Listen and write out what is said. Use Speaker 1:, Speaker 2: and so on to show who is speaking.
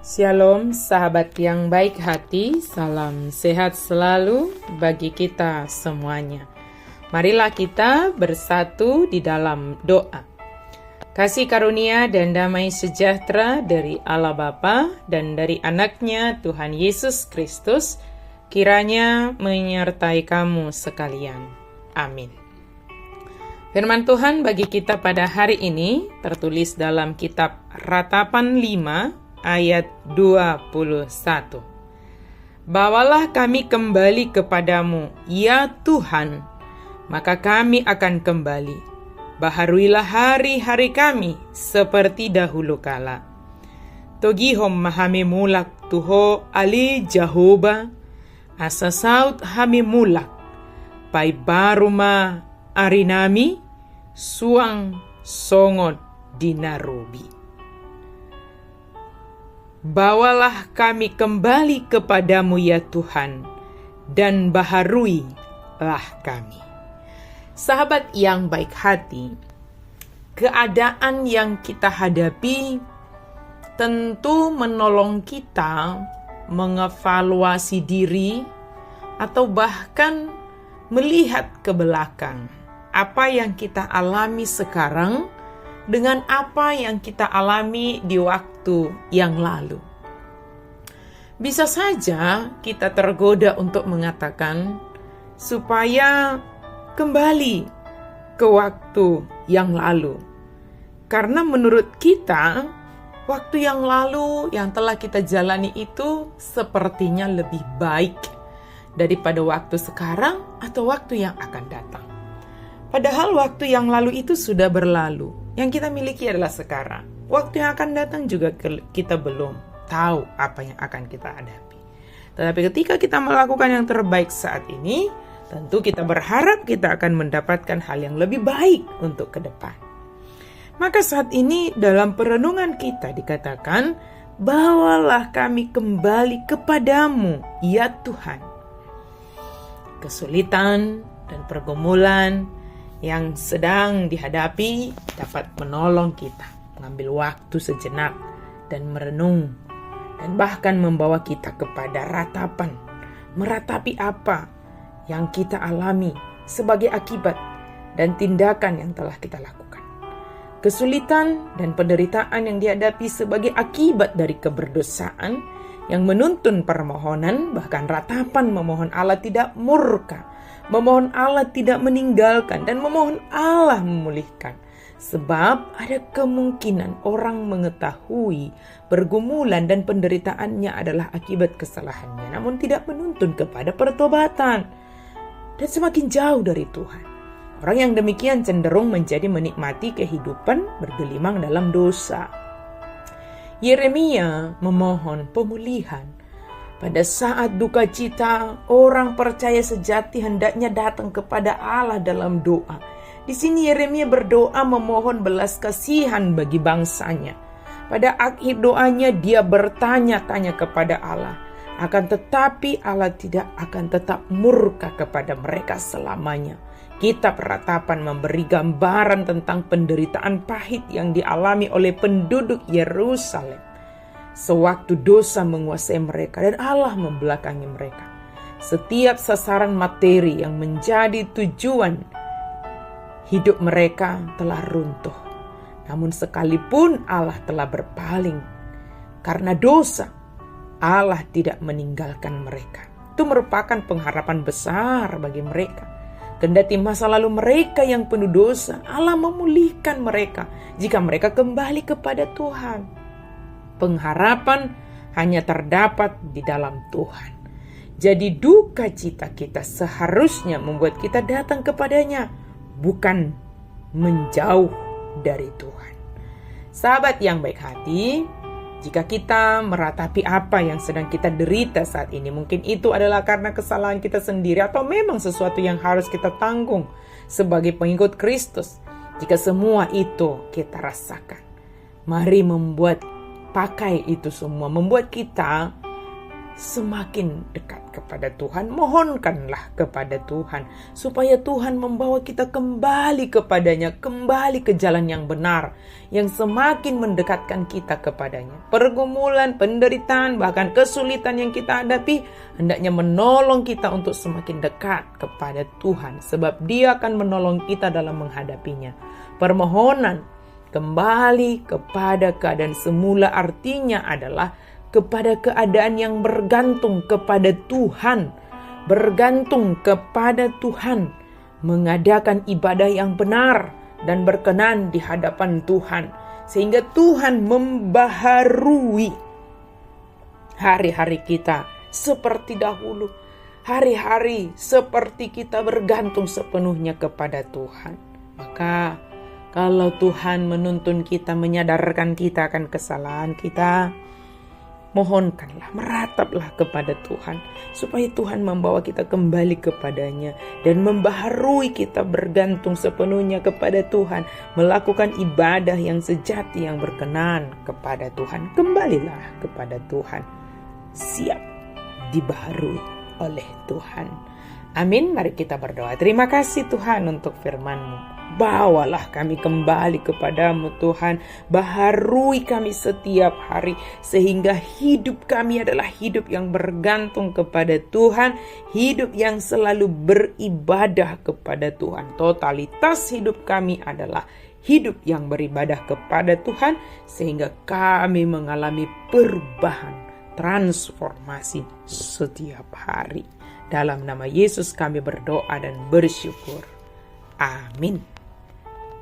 Speaker 1: Shalom sahabat yang baik hati, salam sehat selalu bagi kita semuanya. Marilah kita bersatu di dalam doa. Kasih karunia dan damai sejahtera dari Allah Bapa dan dari anaknya Tuhan Yesus Kristus kiranya menyertai kamu sekalian. Amin. Firman Tuhan bagi kita pada hari ini tertulis dalam kitab Ratapan 5 ayat 21. Bawalah kami kembali kepadamu, ya Tuhan, maka kami akan kembali. Baharuilah hari-hari kami seperti dahulu kala. Togihom mahami mulak tuho ali Jehovah, asa saut hami mulak, pai baruma arinami, suang songot dinarubi. Bawalah kami kembali kepadamu ya Tuhan, dan baharuilah kami. Sahabat yang baik hati, keadaan yang kita hadapi tentu menolong kita mengevaluasi diri atau bahkan melihat ke belakang apa yang kita alami sekarang dengan apa yang kita alami di waktu yang lalu. Bisa saja kita tergoda untuk mengatakan supaya kembali ke waktu yang lalu. Karena menurut kita, waktu yang lalu yang telah kita jalani itu sepertinya lebih baik daripada waktu sekarang atau waktu yang akan datang. Padahal waktu yang lalu itu sudah berlalu. Yang kita miliki adalah sekarang. Waktu yang akan datang juga kita belum tahu apa yang akan kita hadapi. Tetapi ketika kita melakukan yang terbaik saat ini, tentu kita berharap kita akan mendapatkan hal yang lebih baik untuk ke depan. Maka saat ini dalam perenungan kita dikatakan, bawalah kami kembali kepadamu, ya Tuhan. Kesulitan dan pergumulan yang sedang dihadapi dapat menolong kita mengambil waktu sejenak dan merenung dan bahkan membawa kita kepada ratapan, meratapi apa yang kita alami sebagai akibat dan tindakan yang telah kita lakukan. Kesulitan dan penderitaan yang dihadapi sebagai akibat dari keberdosaan yang menuntun permohonan, bahkan ratapan memohon Allah tidak murka, memohon Allah tidak meninggalkan, dan memohon Allah memulihkan. Sebab ada kemungkinan orang mengetahui pergumulan dan penderitaannya adalah akibat kesalahannya, namun tidak menuntun kepada pertobatan dan semakin jauh dari Tuhan. Orang yang demikian cenderung menjadi menikmati kehidupan bergelimang dalam dosa. Yeremia memohon pemulihan. Pada saat duka cita, orang percaya sejati hendaknya datang kepada Allah dalam doa. Di sini Yeremia berdoa memohon belas kasihan bagi bangsanya. Pada akhir doanya dia bertanya-tanya kepada Allah. Akan tetapi Allah tidak akan tetap murka kepada mereka selamanya. Kitab Ratapan memberi gambaran tentang penderitaan pahit yang dialami oleh penduduk Yerusalem sewaktu dosa menguasai mereka dan Allah membelakangi mereka. Setiap sasaran materi yang menjadi tujuan hidup mereka telah runtuh. Namun sekalipun Allah telah berpaling karena dosa, Allah tidak meninggalkan mereka. Itu merupakan pengharapan besar bagi mereka. Kendati masa lalu mereka yang penuh dosa, Allah memulihkan mereka jika mereka kembali kepada Tuhan. Pengharapan hanya terdapat di dalam Tuhan. Jadi duka cita kita seharusnya membuat kita datang kepadanya, bukan menjauh dari Tuhan. Sahabat yang baik hati, jika kita meratapi apa yang sedang kita derita saat ini, mungkin itu adalah karena kesalahan kita sendiri atau memang sesuatu yang harus kita tanggung sebagai pengikut Kristus. Jika semua itu kita rasakan, mari pakai itu semua, membuat kita semakin dekat kepada Tuhan. Mohonkanlah kepada Tuhan supaya Tuhan membawa kita kembali kepadanya, kembali ke jalan yang benar, yang semakin mendekatkan kita kepadanya. Pergumulan, penderitaan, bahkan kesulitan yang kita hadapi hendaknya menolong kita untuk semakin dekat kepada Tuhan, sebab Dia akan menolong kita dalam menghadapinya. Permohonan kembali kepada keadaan semula artinya adalah kepada keadaan yang bergantung kepada Tuhan, bergantung kepada Tuhan, mengadakan ibadah yang benar dan berkenan di hadapan Tuhan, sehingga Tuhan membaharui hari-hari kita seperti dahulu, hari-hari seperti kita bergantung sepenuhnya kepada Tuhan. Maka kalau Tuhan menuntun kita, menyadarkan kita akan kesalahan kita, mohonkanlah, merataplah kepada Tuhan, supaya Tuhan membawa kita kembali kepadanya dan membaharui kita bergantung sepenuhnya kepada Tuhan, melakukan ibadah yang sejati, yang berkenan kepada Tuhan. Kembalilah kepada Tuhan, siap dibaharui oleh Tuhan. Amin. Mari kita berdoa. Terima kasih Tuhan untuk firman-Mu. Bawalah kami kembali kepadamu Tuhan. Baharui kami setiap hari, sehingga hidup kami adalah hidup yang bergantung kepada Tuhan, hidup yang selalu beribadah kepada Tuhan. Totalitas hidup kami adalah hidup yang beribadah kepada Tuhan, sehingga kami mengalami perubahan, transformasi setiap hari. Dalam nama Yesus kami berdoa dan bersyukur. Amin.